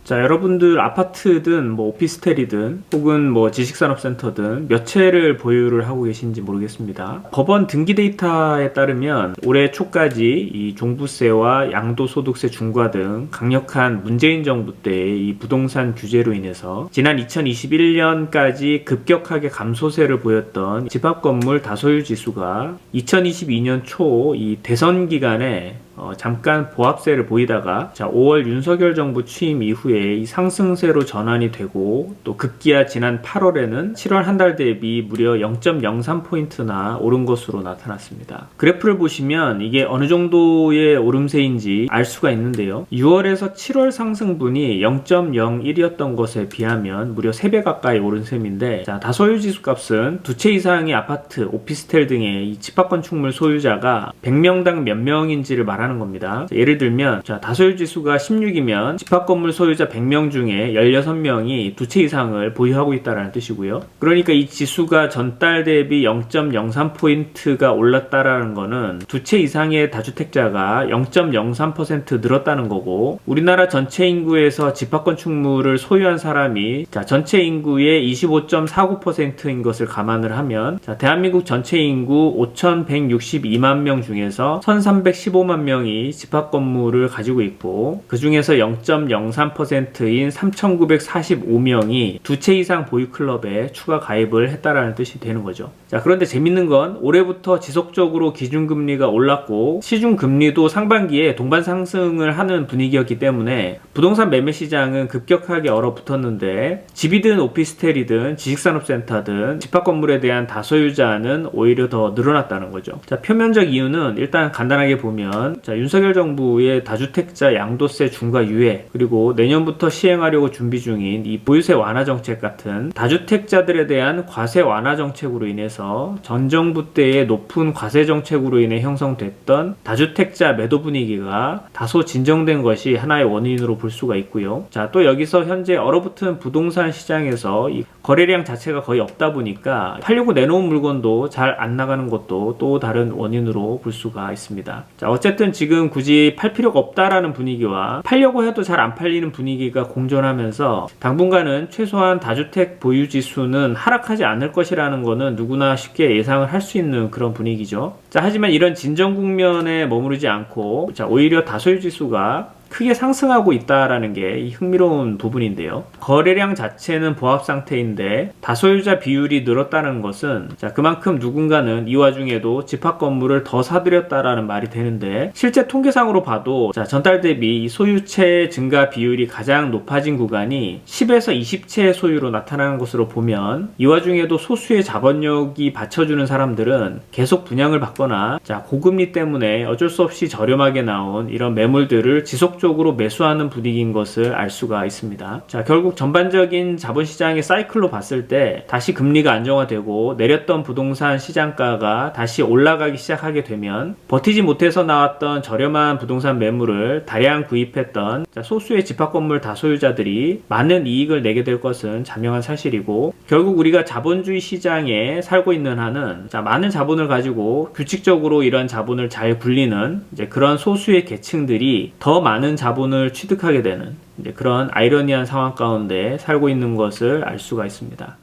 자, 여러분들 아파트든 뭐 오피스텔이든 혹은 뭐 지식산업센터든 몇 채를 보유를 하고 계신지 모르겠습니다. 법원 등기 데이터에 따르면 올해 초까지 이 종부세와 양도소득세 중과 등 강력한 문재인 정부 때의 이 부동산 규제로 인해서 지난 2021년까지 급격하게 감소세를 보였던 집합건물 다소유 지수가 2022년 초 이 대선 기간에 잠깐 보합세를 보이다가 5월 윤석열 정부 취임 이후에 이 상승세로 전환이 되고 또 급기야 지난 8월에는 7월 한 달 대비 무려 0.03포인트나 오른 것으로 나타났습니다. 그래프를 보시면 이게 어느 정도의 오름세인지 알 수가 있는데요. 6월에서 7월 상승분이 0.01이었던 것에 비하면 무려 3배 가까이 오른 셈인데, 다소유 지수 값은 두 채 이상의 아파트, 오피스텔 등의 이 집합건축물 소유자가 100명당 몇 명인지를 말하는 겁니다. 예를 들면 다소유 지수가 16이면 집합건물 소유자 100명 중에 16명이 두 채 이상을 보유하고 있다는 뜻이고요. 그러니까 이 지수가 전달 대비 0.03포인트가 올랐다라는 거는 두 채 이상의 다주택자가 0.03% 늘었다는 거고, 우리나라 전체 인구에서 집합건축물을 소유한 사람이 전체 인구의 25.49%인 것을 감안을 하면 대한민국 전체 인구 5,162만 명 중에서 1,315만 명이 집합건물을 가지고 있고, 그 중에서 0.03%인 3,945명이 두 채 이상 보유 클럽에 추가 가입을 했다라는 뜻이 되는 거죠. 그런데 재밌는 건 올해부터 지속적으로 기준금리가 올랐고 시중금리도 상반기에 동반 상승을 하는 분위기였기 때문에 부동산 매매 시장은 급격하게 얼어붙었는데, 집이든 오피스텔이든 지식산업센터든 집합건물에 대한 다소유자는 오히려 더 늘어났다는 거죠. 표면적 이유는 일단 간단하게 보면 윤석열 정부의 다주택자 양도세 중과 유예, 그리고 내년부터 시행하려고 준비 중인 이 보유세 완화 정책 같은 다주택자들에 대한 과세 완화 정책으로 인해서 전 정부 때의 높은 과세 정책으로 인해 형성됐던 다주택자 매도 분위기가 다소 진정된 것이 하나의 원인으로 볼 수가 있고요. 또 여기서 현재 얼어붙은 부동산 시장에서 이 거래량 자체가 거의 없다 보니까 팔려고 내놓은 물건도 잘 안 나가는 것도 또 다른 원인으로 볼 수가 있습니다. 어쨌든 지금 굳이 팔 필요가 없다라는 분위기와 팔려고 해도 잘 안 팔리는 분위기가 공존하면서 당분간은 최소한 다주택 보유 지수는 하락하지 않을 것이라는 거는 누구나 쉽게 예상을 할 수 있는 그런 분위기죠. 하지만 이런 진정 국면에 머무르지 않고 오히려 다소유 지수가 크게 상승하고 있다라는 게 흥미로운 부분인데요. 거래량 자체는 보합 상태인데 다소유자 비율이 늘었다는 것은 그만큼 누군가는 이 와중에도 집합건물을 더 사들였다라는 말이 되는데, 실제 통계상으로 봐도 전달 대비 소유채 증가 비율이 가장 높아진 구간이 10에서 20채 소유로 나타나는 것으로 보면, 이 와중에도 소수의 자본력이 받쳐주는 사람들은 계속 분양을 받거나 고금리 때문에 어쩔 수 없이 저렴하게 나온 이런 매물들을 지속적으로 매수하는 분위기인 것을 알 수가 있습니다. 결국 전반적인 자본시장의 사이클로 봤을 때 다시 금리가 안정화되고 내렸던 부동산 시장가가 다시 올라가기 시작하게 되면 버티지 못해서 나왔던 저렴한 부동산 매물을 다량 구입했던 소수의 집합건물 다소유자들이 많은 이익을 내게 될 것은 자명한 사실이고, 결국 우리가 자본주의 시장에 살고 있는 한은 많은 자본을 가지고 규칙적으로 이런 자본을 잘 굴리는 그런 소수의 계층들이 더 많은 자본을 취득하게 되는 그런 아이러니한 상황 가운데 살고 있는 것을 알 수가 있습니다.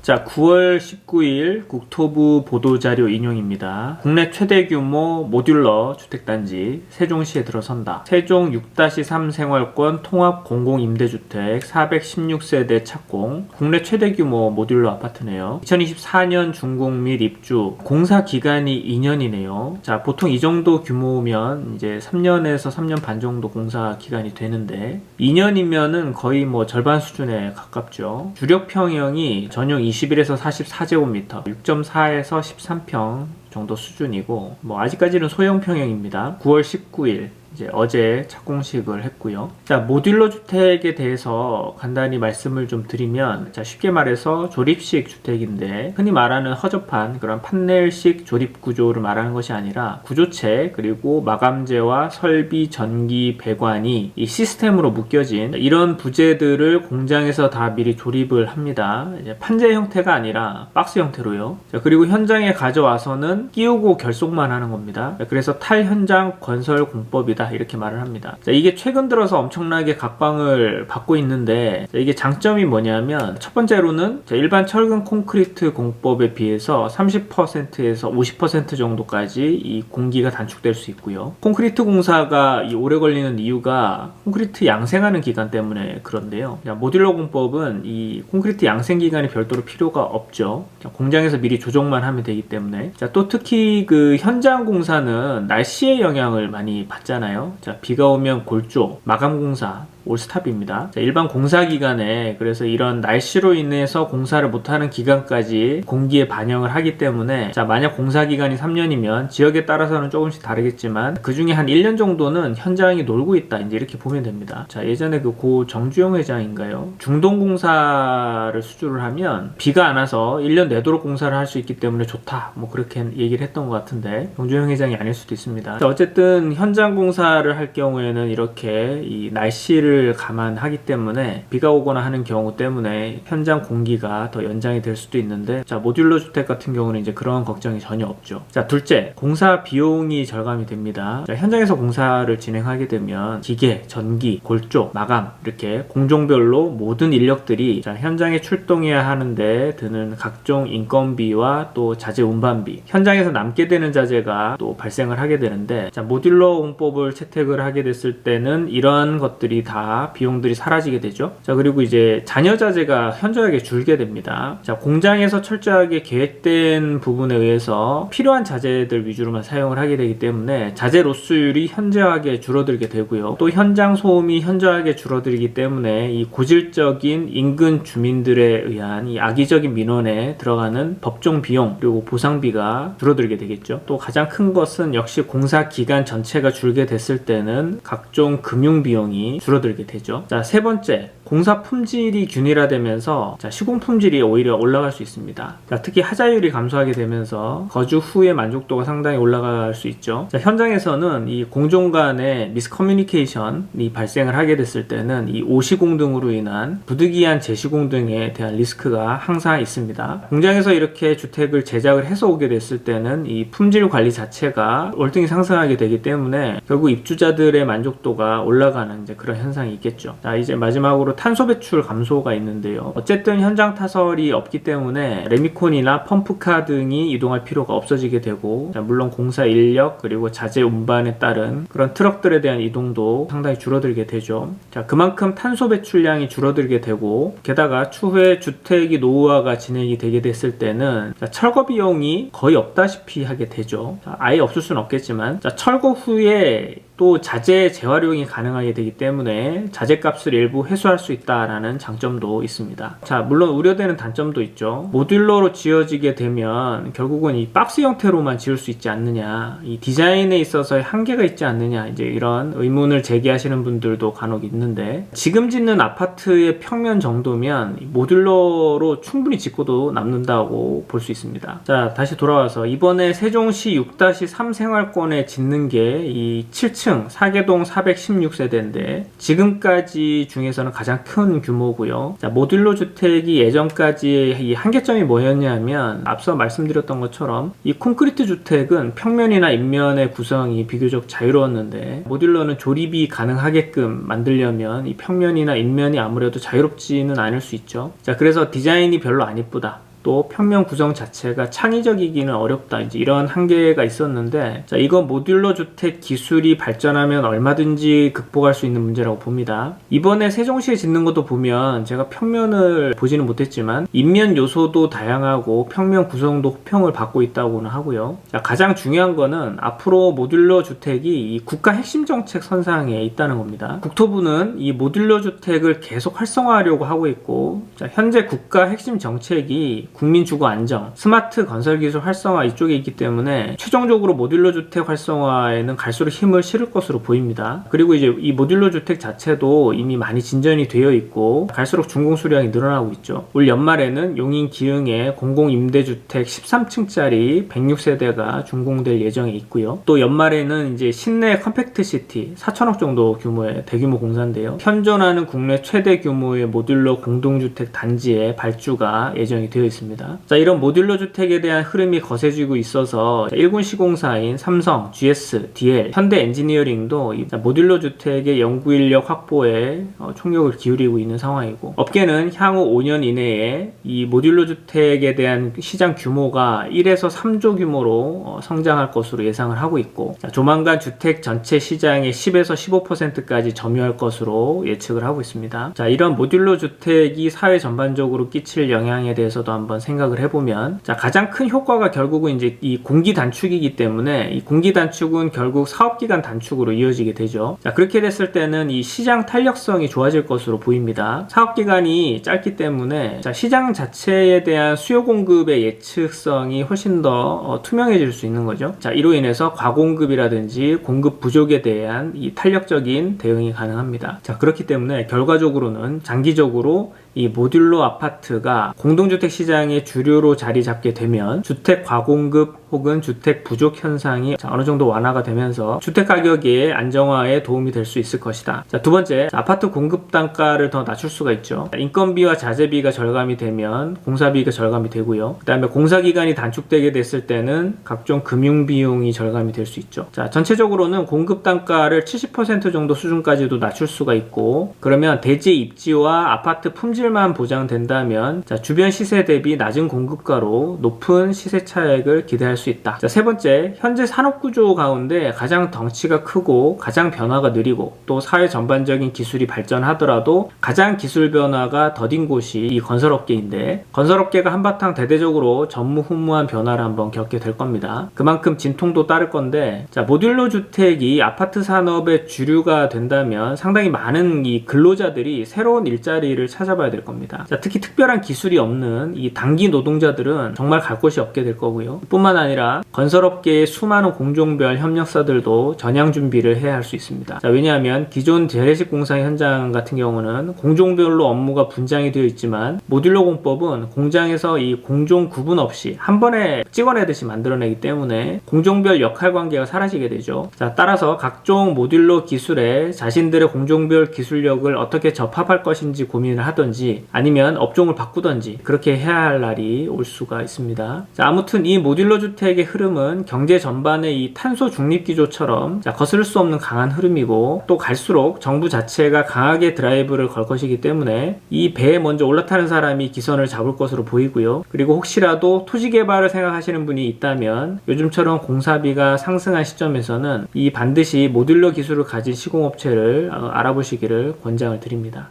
자, 9월 19일 국토부 보도자료 인용입니다. 국내 최대 규모 모듈러 주택단지 세종시에 들어선다. 세종 6-3 생활권 통합 공공임대주택 416세대 착공. 국내 최대 규모 모듈러 아파트네요. 2024년 준공 및 입주. 공사 기간이 2년이네요. 보통 이 정도 규모면 이제 3년에서 3년 반 정도 공사 기간이 되는데 2년이면은 거의 절반 수준에 가깝죠. 주력 평형이 전용 21에서 44제곱미터, 6.4에서 13평 정도 수준이고, 아직까지는 소형 평형입니다. 9월 19일 어제 착공식을 했고요. 모듈러 주택에 대해서 간단히 말씀을 좀 드리면, 쉽게 말해서 조립식 주택인데 흔히 말하는 허접한 그런 판넬식 조립 구조를 말하는 것이 아니라 구조체 그리고 마감재와 설비, 전기, 배관이 이 시스템으로 묶여진 이런 부재들을 공장에서 다 미리 조립을 합니다. 판재 형태가 아니라 박스 형태로요. 그리고 현장에 가져와서는 공법은 끼우고 결속만 하는 겁니다. 그래서 탈현장 건설 공법이다 이렇게 말을 합니다. 자, 이게 최근 들어서 엄청나게 각광을 받고 있는데, 자, 이게 장점이 뭐냐면 첫 번째로는 일반 철근 콘크리트 공법에 비해서 30%에서 50% 정도까지 이 공기가 단축될 수 있고요. 콘크리트 공사가 오래 걸리는 이유가 콘크리트 양생하는 기간 때문에 그런데요. 모듈러 공법은 이 콘크리트 양생 기간이 별도로 필요가 없죠. 공장에서 미리 조정만 하면 되기 때문에. 자, 또 특히 그 현장 공사는 날씨의 영향을 많이 받잖아요. 자, 비가 오면 골조, 마감 공사 올스탑입니다. 자, 일반 공사 기간에 그래서 이런 날씨로 인해서 공사를 못하는 기간까지 공기에 반영을 하기 때문에, 자, 만약 공사 기간이 3년이면 지역에 따라서는 조금씩 다르겠지만 그 중에 한 1년 정도는 현장이 놀고 있다, 이제 이렇게 보면 됩니다. 자, 예전에 그 고 정주영 회장인가요? 중동 공사를 수주를 하면 비가 안 와서 1년 내도록 공사를 할 수 있기 때문에 좋다, 뭐 그렇게 얘기를 했던 것 같은데 정주영 회장이 아닐 수도 있습니다. 자, 어쨌든 현장 공사를 할 경우에는 이렇게 이 날씨를 감안하기 때문에 비가 오거나 하는 경우 때문에 현장 공기가 더 연장이 될 수도 있는데, 자, 모듈러 주택 같은 경우는 이제 그런 걱정이 전혀 없죠. 자, 둘째, 공사 비용이 절감이 됩니다. 자, 현장에서 공사를 진행하게 되면 기계, 전기, 골조, 마감 이렇게 공종별로 모든 인력들이, 자, 현장에 출동해야 하는데 드는 각종 인건비와 또 자재 운반비, 현장에서 남게 되는 자재가 또 발생을 하게 되는데, 자, 모듈러 공법을 채택을 하게 됐을 때는 이러한 것들이 다 비용들이 사라지게 되죠. 자, 그리고 이제 잔여 자재가 현저하게 줄게 됩니다. 자, 공장에서 철저하게 계획된 부분에 의해서 필요한 자재들 위주로만 사용을 하게 되기 때문에 자재 로스율이 현저하게 줄어들게 되고요. 또 현장 소음이 현저하게 줄어들기 때문에 이 고질적인 인근 주민들에 의한 이 악의적인 민원에 들어가는 법정 비용 그리고 보상비가 줄어들게 되겠죠. 또 가장 큰 것은 역시 공사 기간 전체가 줄게 됐을 때는 각종 금융 비용이 줄어들게 되죠. 자, 세 번째, 공사 품질이 균일화되면서, 자, 시공 품질이 오히려 올라갈 수 있습니다. 자, 특히 하자율이 감소하게 되면서 거주 후의 만족도가 상당히 올라갈 수 있죠. 자, 현장에서는 이 공종 간의 미스커뮤니케이션이 발생을 하게 됐을 때는 이 오시공 등으로 인한 부득이한 재시공 등에 대한 리스크가 항상 있습니다. 공장에서 이렇게 주택을 제작을 해서 오게 됐을 때는 이 품질 관리 자체가 월등히 상승하게 되기 때문에 결국 입주자들의 만족도가 올라가는 이제 그런 현상이 있겠죠. 자, 이제 마지막으로 탄소 배출 감소가 있는데요. 어쨌든 현장 타설이 없기 때문에 레미콘이나 펌프카 등이 이동할 필요가 없어지게 되고, 자, 물론 공사 인력 그리고 자재 운반에 따른 그런 트럭들에 대한 이동도 상당히 줄어들게 되죠. 자, 그만큼 탄소 배출량이 줄어들게 되고, 게다가 추후에 주택이 노후화가 진행이 되게 됐을 때는, 자, 철거 비용이 거의 없다시피 하게 되죠. 자, 아예 없을 수는 없겠지만, 자, 철거 후에 또 자재 재활용이 가능하게 되기 때문에 자재값을 일부 회수할 수 있다라는 장점도 있습니다. 자, 물론 우려되는 단점도 있죠. 모듈러로 지어지게 되면 결국은 이 박스 형태로만 지을 수 있지 않느냐, 이 디자인에 있어서의 한계가 있지 않느냐, 이제 이런 의문을 제기하시는 분들도 간혹 있는데, 지금 짓는 아파트의 평면 정도면 모듈러로 충분히 짓고도 남는다고 볼 수 있습니다. 자, 다시 돌아와서 이번에 세종시 6-3 생활권에 짓는 게 이 7층 4개동 416세대인데 지금까지 중에서는 가장 큰 규모고요. 자, 모듈러 주택이 예전까지의 이 한계점이 뭐였냐면, 앞서 말씀드렸던 것처럼 이 콘크리트 주택은 평면이나 인면의 구성이 비교적 자유로웠는데, 모듈러는 조립이 가능하게끔 만들려면 이 평면이나 인면이 아무래도 자유롭지는 않을 수 있죠. 자, 그래서 디자인이 별로 안 이쁘다, 또 평면 구성 자체가 창의적이기는 어렵다, 이제 이런 한계가 있었는데, 자, 이건 모듈러 주택 기술이 발전하면 얼마든지 극복할 수 있는 문제라고 봅니다. 이번에 세종시에 짓는 것도 보면 제가 평면을 보지는 못했지만 인면 요소도 다양하고 평면 구성도 호평을 받고 있다고는 하고요. 자, 가장 중요한 거는 앞으로 모듈러 주택이 이 국가 핵심 정책 선상에 있다는 겁니다. 국토부는 이 모듈러 주택을 계속 활성화하려고 하고 있고, 자, 현재 국가 핵심 정책이 국민 주거 안정, 스마트 건설 기술 활성화 이쪽에 있기 때문에 최종적으로 모듈러 주택 활성화에는 갈수록 힘을 실을 것으로 보입니다. 그리고 이제 이 모듈러 주택 자체도 이미 많이 진전이 되어 있고 갈수록 준공 수량이 늘어나고 있죠. 올 연말에는 용인 기흥에 공공임대주택 13층짜리 106세대가 준공될 예정에 있고요. 또 연말에는 이제 신내 컴팩트시티 4천억 정도 규모의 대규모 공사인데요. 현존하는 국내 최대 규모의 모듈러 공동주택 주택 단지의 발주가 예정이 되어 있습니다. 자, 이런 모듈러 주택에 대한 흐름이 거세지고 있어서 1군 시공사인 삼성, GS, DL, 현대 엔지니어링도 이 모듈러 주택의 연구 인력 확보에 총력을 기울이고 있는 상황이고, 업계는 향후 5년 이내에 이 모듈러 주택에 대한 시장 규모가 1에서 3조 규모로 성장할 것으로 예상을 하고 있고, 조만간 주택 전체 시장의 10에서 15%까지 점유할 것으로 예측을 하고 있습니다. 자, 이런 모듈러 주택이 사회 전반적으로 끼칠 영향에 대해서도 한번 생각을 해보면, 자, 가장 큰 효과가 결국은 이제 이 공기 단축이기 때문에 이 공기 단축은 결국 사업기간 단축으로 이어지게 되죠. 자, 그렇게 됐을 때는 이 시장 탄력성이 좋아질 것으로 보입니다. 사업기간이 짧기 때문에 자, 시장 자체에 대한 수요 공급의 예측성이 훨씬 더 투명해질 수 있는 거죠. 자, 이로 인해서 과공급이라든지 공급 부족에 대한 이 탄력적인 대응이 가능합니다. 자, 그렇기 때문에 결과적으로는 장기적으로 이 모듈러 아파트가 공동주택 시장의 주류로 자리 잡게 되면 주택 과공급 혹은 주택 부족 현상이 어느 정도 완화가 되면서 주택 가격의 안정화에 도움이 될 수 있을 것이다. 자, 두 번째, 아파트 공급 단가를 더 낮출 수가 있죠. 인건비와 자재비가 절감이 되면 공사비가 절감이 되고요. 그 다음에 공사기간이 단축되게 됐을 때는 각종 금융비용이 절감이 될 수 있죠. 자, 전체적으로는 공급 단가를 70% 정도 수준까지도 낮출 수가 있고, 그러면 대지 입지와 아파트 품질만 보장된다면 자, 주변 시세 대비 낮은 공급가로 높은 시세 차익을 기대할 수 있다. 자, 세 번째, 현재 산업구조 가운데 가장 덩치가 크고 가장 변화가 느리고 또 사회 전반적인 기술이 발전하더라도 가장 기술 변화가 더딘 곳이 이 건설업계인데, 건설업계가 한바탕 대대적으로 전무후무한 변화를 한번 겪게 될 겁니다. 그만큼 진통도 따를 건데, 자, 모듈러 주택이 아파트 산업의 주류가 된다면 상당히 많은 이 근로자들이 새로운 일자리를 찾아봐야 될 겁니다. 자, 특히 특별한 기술이 없는 이 단기 노동자들은 정말 갈 곳이 없게 될 거고요. 뿐만 아니라 건설업계의 수많은 공종별 협력사들도 전향 준비를 해야 할 수 있습니다. 자, 왜냐하면 기존 재래식 공사 현장 같은 경우는 공종별로 업무가 분장이 되어 있지만 모듈러 공법은 공장에서 이 공종 구분 없이 한 번에 찍어내듯이 만들어내기 때문에 공종별 역할 관계가 사라지게 되죠. 자, 따라서 각종 모듈러 기술에 자신들의 공종별 기술력을 어떻게 접합할 것인지 고민을 하든지 아니면 업종을 바꾸든지 그렇게 해야 할 날이 올 수가 있습니다. 자, 아무튼 이 모듈러 주택의 흐름은 경제 전반의 이 탄소 중립 기조처럼 자, 거스를 수 없는 강한 흐름이고, 또 갈수록 정부 자체가 강하게 드라이브를 걸 것이기 때문에 이 배에 먼저 올라타는 사람이 기선을 잡을 것으로 보이고요. 그리고 혹시라도 토지 개발을 생각하시는 분이 있다면 요즘처럼 공사비가 상승한 시점에서는 이 반드시 모듈러 기술을 가진 시공업체를 알아보시기를 권장을 드립니다.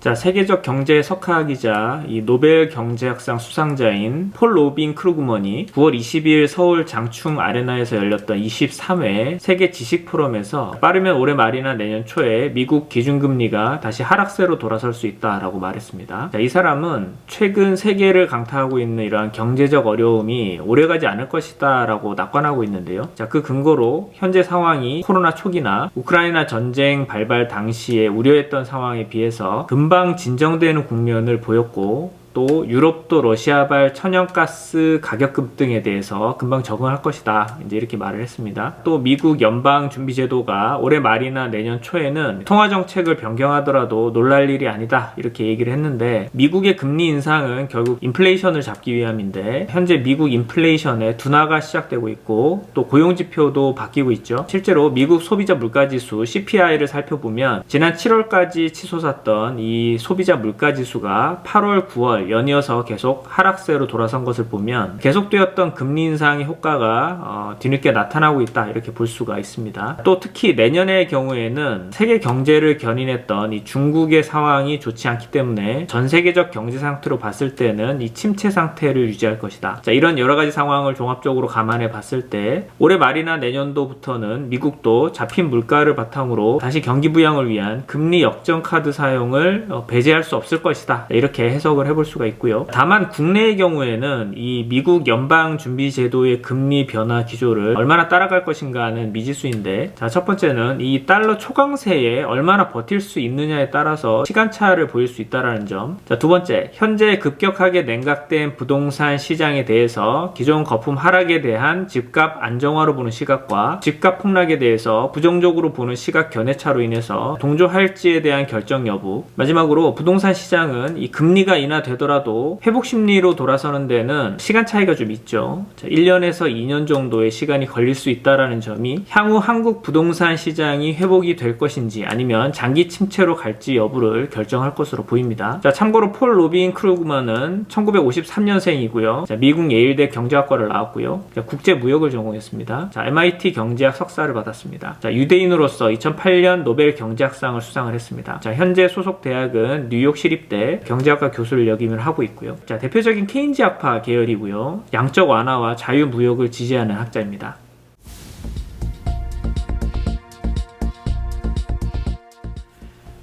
자, 세계적 경제 석학이자 이 노벨 경제학상 수상자인 폴 로빈 크루그먼이 9월 22일 서울 장충 아레나에서 열렸던 23회 세계 지식 포럼에서 빠르면 올해 말이나 내년 초에 미국 기준금리가 다시 하락세로 돌아설 수 있다라고 말했습니다. 자, 이 사람은 최근 세계를 강타하고 있는 이러한 경제적 어려움이 오래가지 않을 것이다 라고 낙관하고 있는데요. 자, 그 근거로 현재 상황이 코로나 초기나 우크라이나 전쟁 발발 당시에 우려했던 상황에 비해서 금방 진정되는 국면을 보였고, 또 유럽도 러시아발 천연가스 가격 급등에 대해서 금방 적응할 것이다, 이제 이렇게 말을 했습니다. 또 미국 연방준비제도가 올해 말이나 내년 초에는 통화정책을 변경하더라도 놀랄 일이 아니다, 이렇게 얘기를 했는데, 미국의 금리 인상은 결국 인플레이션을 잡기 위함인데 현재 미국 인플레이션의 둔화가 시작되고 있고, 또 고용지표도 바뀌고 있죠. 실제로 미국 소비자 물가지수 CPI를 살펴보면 지난 7월까지 치솟았던 이 소비자 물가지수가 8월, 9월 연이어서 계속 하락세로 돌아선 것을 보면 계속되었던 금리 인상의 효과가 뒤늦게 나타나고 있다, 이렇게 볼 수가 있습니다. 또 특히 내년의 경우에는 세계 경제를 견인했던 이 중국의 상황이 좋지 않기 때문에 전 세계적 경제 상태로 봤을 때는 이 침체 상태를 유지할 것이다. 자, 이런 여러 가지 상황을 종합적으로 감안해 봤을 때 올해 말이나 내년도부터는 미국도 잡힌 물가를 바탕으로 다시 경기 부양을 위한 금리 역전 카드 사용을 배제할 수 없을 것이다, 이렇게 해석을 해볼 수 수가 있고요. 다만 국내의 경우에는 이 미국 연방준비제도의 금리 변화 기조를 얼마나 따라갈 것인가는 미지수인데, 자, 첫 번째는 이 달러 초강세에 얼마나 버틸 수 있느냐에 따라서 시간차를 보일 수 있다는 점. 자, 두 번째, 현재 급격하게 냉각된 부동산 시장에 대해서 기존 거품 하락에 대한 집값 안정화로 보는 시각과 집값 폭락에 대해서 부정적으로 보는 시각 견해차로 인해서 동조할지에 대한 결정 여부. 마지막으로 부동산 시장은 이 금리가 인하되더라도 회복 심리로 돌아서는 데는 시간 차이가 좀 있죠. 자, 1년에서 2년 정도의 시간이 걸릴 수 있다는 점이 향후 한국 부동산 시장이 회복이 될 것인지 아니면 장기 침체로 갈지 여부를 결정할 것으로 보입니다. 자, 참고로 폴 로빈 크루그먼은 1953년생이고요. 자, 미국 예일대 경제학과를 나왔고요. 자, 국제무역을 전공했습니다. 자, MIT 경제학 석사를 받았습니다. 자, 유대인으로서 2008년 노벨 경제학상을 수상을 했습니다. 자, 현재 소속 대학은 뉴욕 시립대 경제학과 교수를 역임을 하고 있고요. 자, 대표적인 케인즈학파 계열이고요. 양적 완화와 자유무역을 지지하는 학자입니다.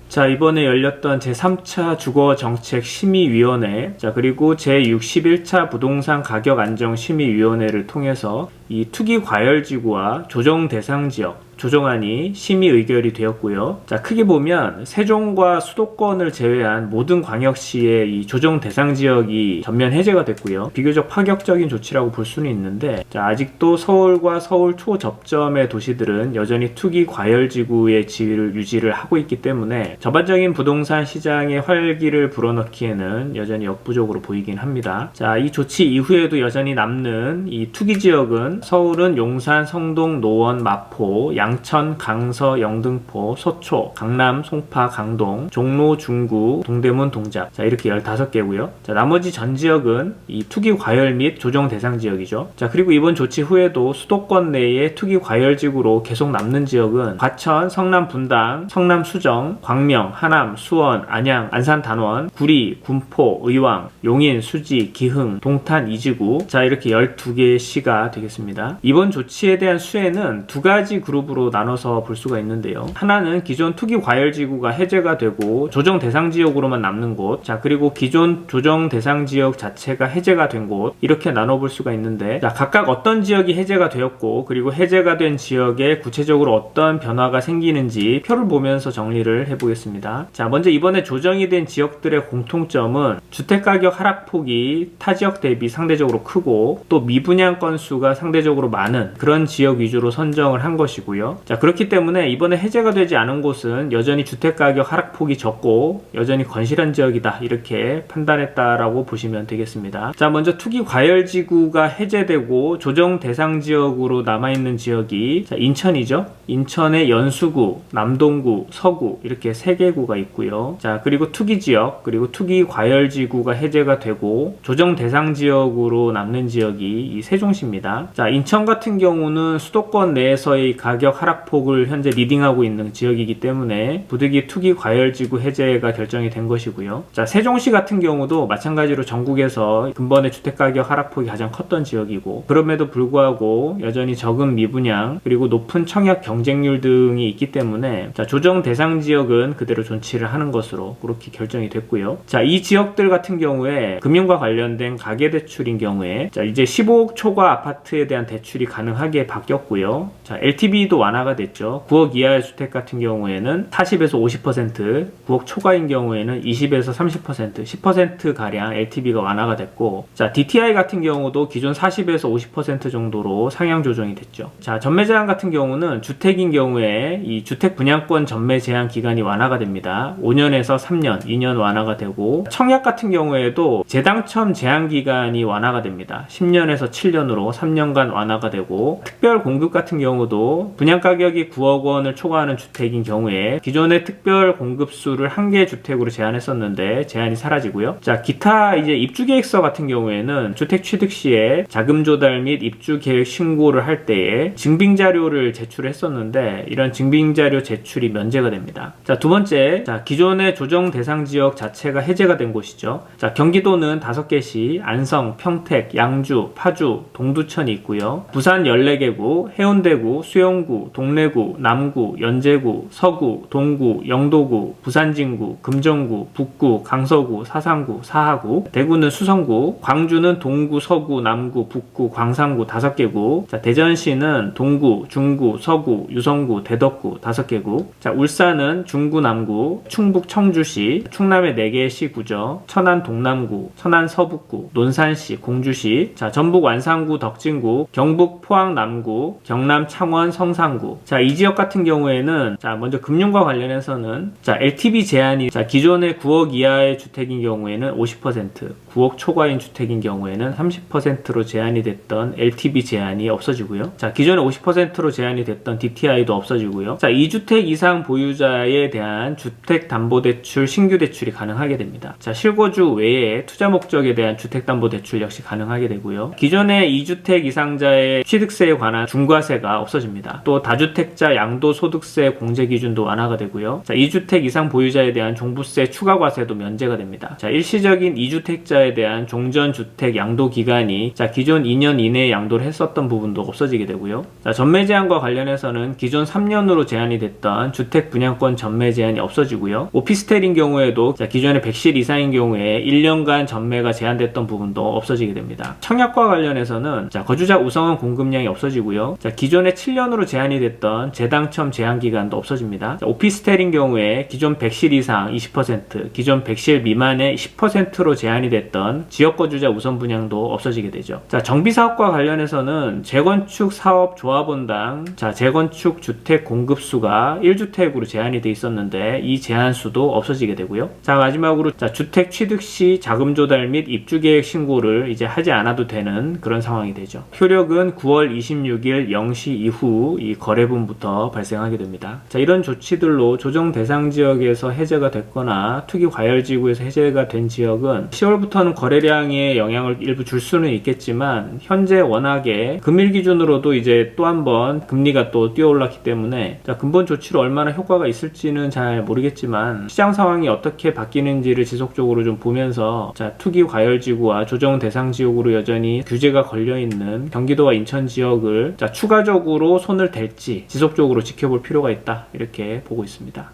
자, 이번에 열렸던 제3차 주거정책심의위원회, 자, 그리고 제61차 부동산 가격 안정 심의위원회를 통해서 이 투기 과열지구와 조정 대상 지역 조정안이 심의 의결이 되었고요. 자, 크게 보면 세종과 수도권을 제외한 모든 광역시의 이 조정 대상 지역이 전면 해제가 됐고요. 비교적 파격적인 조치라고 볼 수는 있는데, 자, 아직도 서울과 서울 초접점의 도시들은 여전히 투기 과열지구의 지위를 유지를 하고 있기 때문에 전반적인 부동산 시장의 활기를 불어넣기에는 여전히 역부족으로 보이긴 합니다. 자, 이 조치 이후에도 여전히 남는 이 투기 지역은 서울은 용산, 성동, 노원, 마포, 양천, 강서, 영등포, 서초, 강남, 송파, 강동, 종로, 중구, 동대문, 동작. 자, 이렇게 15개고요. 자, 나머지 전 지역은 이 투기 과열 및 조정 대상 지역이죠. 자, 그리고 이번 조치 후에도 수도권 내에 투기 과열 지구로 계속 남는 지역은 과천, 성남 분당, 성남 수정, 광명, 하남, 수원, 안양, 안산 단원, 구리, 군포, 의왕, 용인, 수지, 기흥, 동탄, 이지구. 자, 이렇게 12개의 시가 되겠습니다. 이번 조치에 대한 수혜는 두 가지 그룹으로 나눠서 볼 수가 있는데요. 하나는 기존 투기 과열지구가 해제가 되고 조정 대상 지역으로만 남는 곳, 자, 그리고 기존 조정 대상 지역 자체가 해제가 된 곳, 이렇게 나눠볼 수가 있는데, 자, 각각 어떤 지역이 해제가 되었고 그리고 해제가 된 지역에 구체적으로 어떤 변화가 생기는지 표를 보면서 정리를 해보겠습니다. 자, 먼저 이번에 조정이 된 지역들의 공통점은 주택가격 하락폭이 타 지역 대비 상대적으로 크고 또 미분양 건수가 상대적으로 많은 그런 지역 위주로 선정을 한 것이고요. 자, 그렇기 때문에 이번에 해제가 되지 않은 곳은 여전히 주택가격 하락폭이 적고 여전히 건실한 지역이다, 이렇게 판단했다라고 보시면 되겠습니다. 자, 먼저 투기 과열지구가 해제되고 조정 대상 지역으로 남아있는 지역이, 자, 인천이죠. 인천의 연수구, 남동구, 서구, 이렇게 3개 구가 있고요. 자, 그리고 투기 지역, 그리고 투기 과열지구가 해제가 되고 조정 대상 지역으로 남는 지역이 이 세종시입니다. 자, 인천 같은 경우는 수도권 내에서의 가격 하락폭을 현재 리딩하고 있는 지역이기 때문에 부득이 투기 과열지구 해제가 결정이 된 것이고요. 자, 세종시 같은 경우도 마찬가지로 전국에서 근본의 주택가격 하락폭이 가장 컸던 지역이고, 그럼에도 불구하고 여전히 적은 미분양 그리고 높은 청약 경쟁률 등이 있기 때문에, 자, 조정 대상 지역은 그대로 존치를 하는 것으로 그렇게 결정이 됐고요. 자, 이 지역들 같은 경우에 금융과 관련된 가계대출인 경우에, 자, 이제 15억 초과 아파트에 대한 대출이 가능하게 바뀌었고요. 자, LTV도 완화가 됐죠. 9억 이하의 주택 같은 경우에는 40에서 50%, 9억 초과인 경우에는 20에서 30%, 10%가량 LTV가 완화가 됐고, 자, DTI 같은 경우도 기존 40에서 50% 정도로 상향 조정이 됐죠. 자, 전매 제한 같은 경우는 주택인 경우에 이 주택 분양권 전매 제한 기간이 완화가 됩니다. 5년에서 3년, 2년 완화가 되고, 청약 같은 경우에도 재당첨 제한 기간이 완화가 됩니다. 10년에서 7년으로 3년간 완화가 되고, 특별 공급 같은 경우도 분양가격이 9억 원을 초과하는 주택인 경우에 기존의 특별 공급수를 1개 주택으로 제한했었는데 제한이 사라지고요. 자, 기타 이제 입주계획서 같은 경우에는 주택 취득 시에 자금 조달 및 입주계획 신고를 할 때에 증빙자료를 제출했었는데 이런 증빙자료 제출이 면제가 됩니다. 자, 두 번째, 자, 기존의 조정 대상 지역 자체가 해제가 된 곳이죠. 자, 경기도는 5개시, 안성, 평택, 양주, 파주, 동두천이 있고요. 부산 14개구, 해운대구, 수영구, 서구, 동래구, 남구, 연제구, 서구, 동구, 영도구, 부산진구, 금정구, 북구, 강서구, 사상구, 사하구, 대구는 수성구, 광주는 동구, 서구, 남구, 북구, 광산구 5개구, 자, 대전시는 동구, 중구, 서구, 유성구, 대덕구 5개구, 자, 울산은 중구, 남구, 충북 청주시, 충남의 4개의 시구죠. 천안 동남구, 천안 서북구, 논산시, 공주시, 자, 전북 완산구, 덕진구, 경북 포항 남구, 경남 창원 성산구. 자, 이 지역 같은 경우에는 자, 먼저 금융과 관련해서는 자, LTV 제한이 자, 기존의 9억 이하의 주택인 경우에는 50%, 9억 초과인 주택인 경우에는 30%로 제한이 됐던 LTV 제한이 없어지고요. 자, 기존에 50%로 제한이 됐던 DTI도 없어지고요. 자, 2주택 이상 보유자에 대한 주택담보대출 신규 대출이 가능하게 됩니다. 자, 실거주 외에 투자 목적에 대한 주택담보대출 역시 가능하게 되고요. 기존의 2주택 이상자의 취득세에 관한 중과세가 없어집니다. 또 다주택자 양도소득세 공제기준도 완화가 되고요. 자, 2주택 이상 보유자에 대한 종부세 추가과세도 면제가 됩니다. 자, 일시적인 2주택자에 대한 종전주택 양도기간이 자, 기존 2년 이내에 양도를 했었던 부분도 없어지게 되고요. 자, 전매 제한과 관련해서는 기존 3년으로 제한이 됐던 주택 분양권 전매 제한이 없어지고요. 오피스텔인 경우에도 자, 기존의 100실 이상인 경우에 1년간 전매가 제한됐던 부분도 없어지게 됩니다. 청약과 관련해서는 자, 거주자 우선은 공급량이 없어지고요. 자, 기존에 7년으로 제한이 됐던 재당첨 제한기간도 없어집니다. 자, 오피스텔인 경우에 기존 100실 이상 20%, 기존 100실 미만의 10%로 제한이 됐던 지역거주자 우선 분양도 없어지게 되죠. 자, 정비사업과 관련해서는 재건축 사업 조합원당 자, 재건축 주택 공급수가 1주택으로 제한이 돼 있었는데 이 제한수도 없어지게 되고요. 자, 마지막으로 자, 주택 취득 시 자금 조달 및 입주 계획 신고를 이제 하지 않아도 되는 그런 상황이 되죠. 효력은 9월 26일 0시 이후 이 거래분부터 발생하게 됩니다. 자, 이런 조치들로 조정 대상 지역에서 해제가 됐거나 투기 과열지구에서 해제가 된 지역은 10월부터는 거래량에 영향을 일부 줄 수는 있겠지만 현재 워낙에 금일 기준으로도 이제 또 한 번 금리가 또 뛰어올랐기 때문에 자, 근본 조치로 얼마나 효과가 있을지는 잘 모르겠지만 시장 상황이 어떻게 바뀌는지를 지속적으로 좀 보면서 자, 투기 과열지구와 조정 대상 지역으로 여전히 규제가 걸려있는 경기도와 인천 지역을 자, 추가적으로 손을 댈지 지속적으로 지켜볼 필요가 있다 이렇게 보고 있습니다.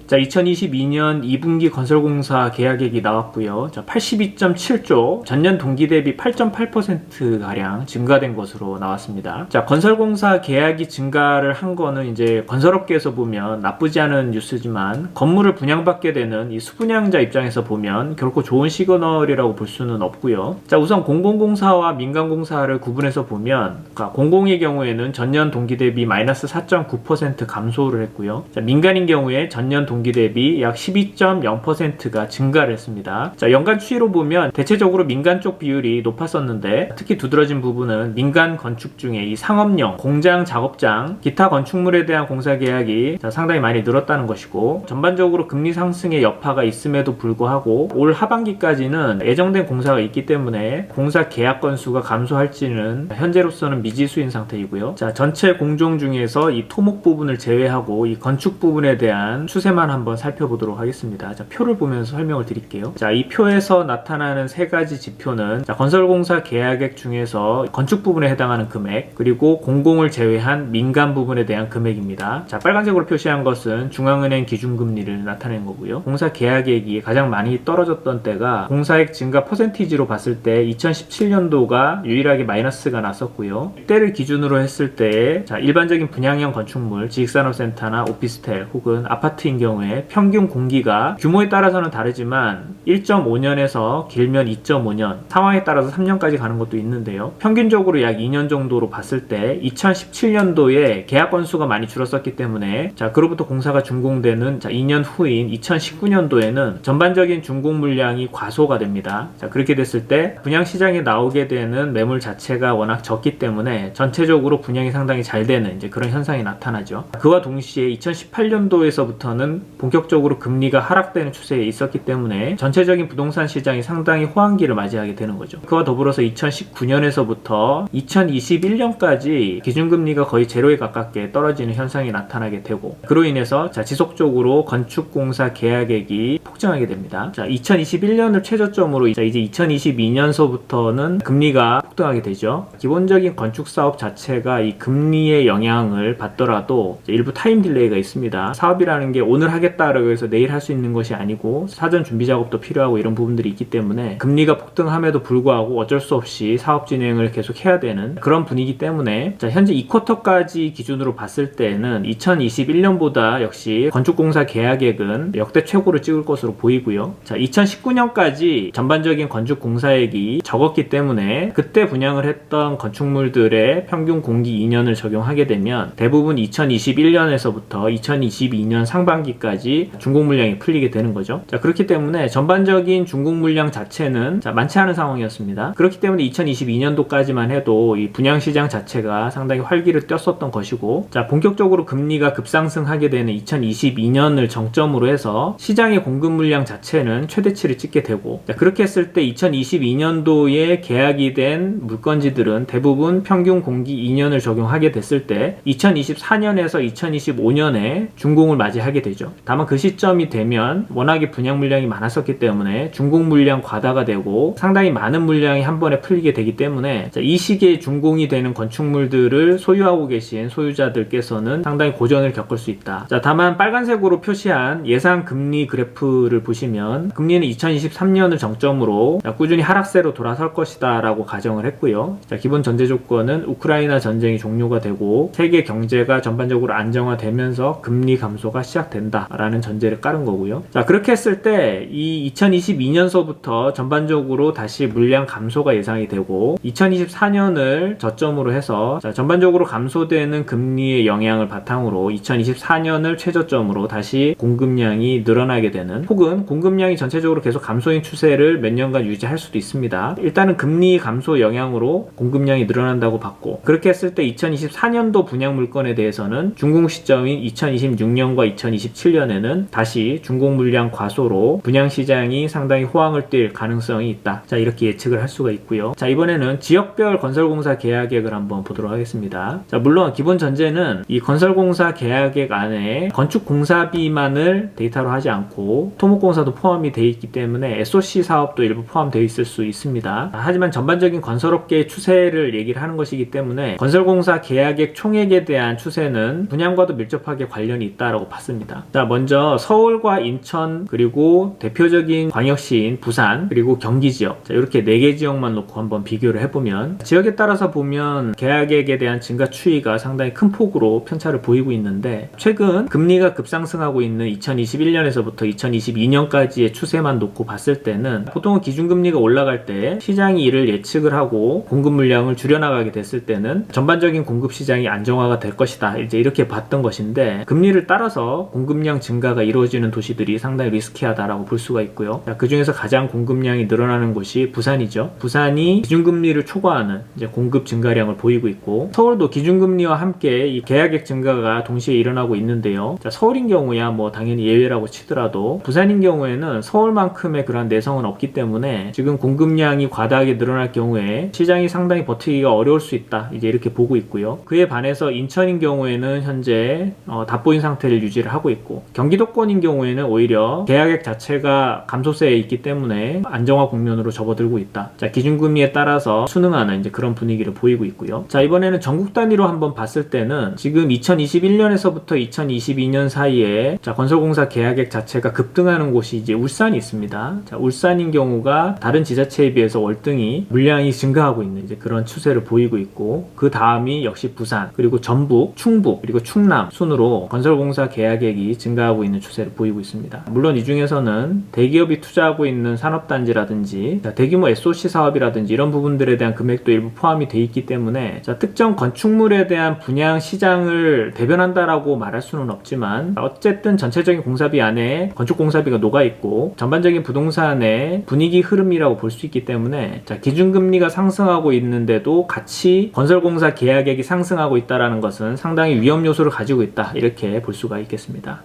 자, 2022년 2분기 건설공사 계약액이 나왔고요. 자, 82.7조, 전년 동기 대비 8.8%가량 증가된 것으로 나왔습니다. 자, 건설공사 계약이 증가를 한 거는 이제 건설업계에서 보면 나쁘지 않은 뉴스지만 건물을 분양받게 되는 이 수분양자 입장에서 보면 결코 좋은 시그널이라고 볼 수는 없고요. 자, 우선 공공공사와 민간공사를 구분해서 보면 그러니까 공공의 경우에는 전년 동기 대비 마이너스 4.9% 감소를 했고요. 자, 민간인 경우에 전년 동기 대비 약 12.0%가 증가를 했습니다. 자, 연간 추이로 보면 대체적으로 민간 쪽 비율이 높았었는데 특히 두드러진 부분은 민간 건축 중에 이 상업용, 공장, 작업장, 기타 건축물에 대한 공사 계약이 상당히 많이 늘었다는 것이고 전반적으로 금리 상승의 여파가 있음에도 불구하고 올 하반기까지는 예정된 공사가 있기 때문에 공사 계약 건수가 감소할지는 현재로서는 미지수인 상태이고요. 자, 전체 공종 중에서 이 토목 부분을 제외하고 이 건축 부분에 대한 추세만 한번 살펴보도록 하겠습니다. 자, 표를 보면서 설명을 드릴게요. 자, 이 표에서 나타나는 세 가지 지표는 자, 건설공사 계약액 중에서 건축 부분에 해당하는 금액 그리고 공공을 제외한 민간 부분에 대한 금액입니다. 자, 빨간색으로 표시한 것은 중앙은행 기준금리를 나타낸 거고요. 공사 계약액이 가장 많이 떨어졌던 때가 공사액 증가 퍼센티지로 봤을 때 2017년도가 유일하게 마이너스가 났었고요. 이때를 기준으로 했을 때 자, 일반적인 분양형 건축물, 지식산업센터나 오피스텔 혹은 아파트인 경우에 평균 공기가 규모에 따라서는 다르지만 1.5년에서 길면 2.5년, 상황에 따라서 3년까지 가는 것도 있는데요. 평균적으로 약 2년 정도로 봤을 때 2017년도에 계약 건수가 많이 줄었었기 때문에 자, 그로부터 공사가 준공되는 자, 2년 후인 2019년도에는 전반적인 준공 물량이 과소가 됩니다. 자, 그렇게 됐을 때 분양 시장에 나오게 되는 매물 자체가 워낙 적기 때문에 전체적으로 분양이 상당히 잘 되는 이제 그런 현상이 나타나죠. 그와 동시에 2018년도에서부터는 본격적으로 금리가 하락되는 추세에 있었기 때문에 전체적인 부동산 시장이 상당히 호황기를 맞이하게 되는 거죠. 그와 더불어서 2019년에서부터 2021년까지 기준금리가 거의 제로에 가깝게 떨어지는 현상이 나타나게 되고, 그로 인해서 지속적으로 건축공사 계약액이 폭증하게 됩니다. 2021년을 최저점으로 이제 2022년서부터는 금리가 폭등하게 되죠. 기본적인 건축사업 자체가 이 금리의 영향을 받더라도 일부 타임 딜레이가 있습니다. 사업이라는 게 오늘 하겠다라고 해서 내일 할 수 있는 것이 아니고 사전 준비 작업도 필요하고 이런 부분들이 있기 때문에 금리가 폭등함에도 불구하고 어쩔 수 없이 사업 진행을 계속 해야 되는 그런 분위기 때문에 현재 2쿼터까지 기준으로 봤을 때는 2021년보다 역시 건축공사 계약액은 역대 최고를 찍을 것으로 보이고요. 2019년까지 전반적인 건축공사액이 적었기 때문에 그때 분양을 했던 건축물들의 평균 공기 2년을 적용하게 되면 대부분 2021년에서부터 2022년 상반기까지 중공 물량이 풀리게 되는 거죠. 그렇기 때문에 전반적인 중공 물량 자체는 많지 않은 상황이었습니다. 그렇기 때문에 2022년도까지만 해도 이 분양시장 자체가 상당히 활기를 띄었었던 것이고, 본격적으로 금리가 급상승하게 되는 2022년을 정점으로 해서 시장의 공급 물량 자체는 최대치를 찍게 되고, 그렇게 했을 때 2022년도에 계약이 된 물건지들은 대부분 평균 공기 2년을 적용하게 됐을 때 2024년에서 2025년에 준공을 맞이하게 되죠. 다만 그 시점이 되면 워낙에 분양 물량이 많았었기 때문에 준공 물량 과다가 되고 상당히 많은 물량이 한 번에 풀리게 되기 때문에 이 시기에 준공이 되는 건축물들을 소유하고 계신 소유자들께서는 상당히 고전을 겪을 수 있다. 다만 빨간색으로 표시한 예상 금리 그래프를 보시면 금리는 2023년을 정점으로 꾸준히 하락세로 돌아설 것이다 라고 가정을 했고요. 기본 전제 조건은 우크라이나 전쟁이 종료가 되고 세계 경제가 전반적으로 안정화되면서 금리 감소가 시작된다 라는 전제를 깔은 거고요. 그렇게 했을 때 이 2022년서부터 전반적으로 다시 물량 감소가 예상이 되고 2024년을 저점으로 해서 전반적으로 감소되는 금리의 영향을 바탕으로 2024년을 최저점으로 다시 공급량이 늘어나게 되는, 혹은 공급량이 전체적으로 계속 감소인 추세를 몇 년간 유지할 수도 있습니다. 일단은 금리 감소 영향으로 공급량이 늘어난다고 봤고, 그렇게 했을 때 2024년도 분양 물건에 대해서는 준공 시점인 2026년과 2027년에는 다시 준공 물량 과소로 분양 시장이 상당히 호황을 띨 가능성이 있다. 이렇게 예측을 할 수가 있고요. 이번에는 지역별 건설공사 계약액을 한번 보도록 하겠습니다. 물론 기본 전제는 이 건설공사 계약액 안에 건축공사비만을 데이터로 하지 않고 토목공사도 포함이 되어 있기 때문에 SOC 사업도 일부 포함되어 있을 수 있습니다. 하지만 전반적인 건설업계의 추세를 얘기를 하는 것이기 때문에 건설공사 계약액 총액에 대한 추세는 분양과도 밀접하게 관련이 있다고 봤습니다. 먼저 서울과 인천, 그리고 대표적인 광역시인 부산, 그리고 경기 지역, 이렇게 4개 지역만 놓고 한번 비교를 해보면 지역에 따라서 보면 계약액에 대한 증가 추이가 상당히 큰 폭으로 편차를 보이고 있는데, 최근 금리가 급상승하고 있는 2021년에서부터 2022년까지의 추세만 놓고 봤을 때는 보통은 기준금리가 올라갈 때 시장이 이를 예측을 하고 공급 물량을 줄여나가게 됐을 때는 전반적인 공급 시장이 안정화가 될 것이다, 이제 이렇게 봤던 것인데, 금리를 따라서 공급량 증가가 이루어지는 도시들이 상당히 리스키하다라고 볼 수가 있고요. 그 중에서 가장 공급량이 늘어나는 곳이 부산이죠. 부산이 기준금리를 초과하는 이제 공급 증가량을 보이고 있고, 서울도 기준금리와 함께 이 계약액 증가가 동시에 일어나고 있는데요. 서울인 경우야 뭐 당연히 예외라고 치더라도 부산인 경우에는 서울만큼의 그런 내성은 없기 때문에 지금 공급량이 과다하게 늘어날 경우에 시장이 상당히 버티기가 어려울 수 있다, 이제 이렇게 보고 있고요. 그에 반해서 인천인 경우에는 현재 답보인 상태를 유지를 하고 있고, 경기도권인 경우에는 오히려 계약액 자체가 감소세에 있기 때문에 안정화 국면으로 접어들고 있다. 기준금리에 따라서 순응하는 이제 그런 분위기를 보이고 있고요. 이번에는 전국 단위로 한번 봤을 때는 지금 2021년에서부터 2022년 사이에 건설공사 계약액 자체가 급등하는 곳이 이제 울산이 있습니다. 울산인 경우가 다른 지자체에 비해서 월등히 물량이 증가하고 있는 이제 그런 추세를 보이고 있고, 그 다음이 역시 부산, 그리고 전북, 충북, 그리고 충남 순으로 건설공사 계약액이 증가하고 있는 추세를 보이고 있습니다. 물론 이 중에서는 대기업이 투자하고 있는 산업단지라든지 대규모 SOC 사업이라든지 이런 부분들에 대한 금액도 일부 포함이 돼 있기 때문에 특정 건축물에 대한 분양 시장을 대변한다라고 말할 수는 없지만, 어쨌든 전체적인 공사비 안에 건축공사비가 녹아있고 전반적인 부동산의 분위기 흐름이라고 볼 수 있기 때문에 기준금리가 상승하고 있는데도 같이 건설공사 계약액이 상승하고 있다는 것은 상당히 위험 요소를 가지고 있다, 이렇게 볼 수가 있겠습니다.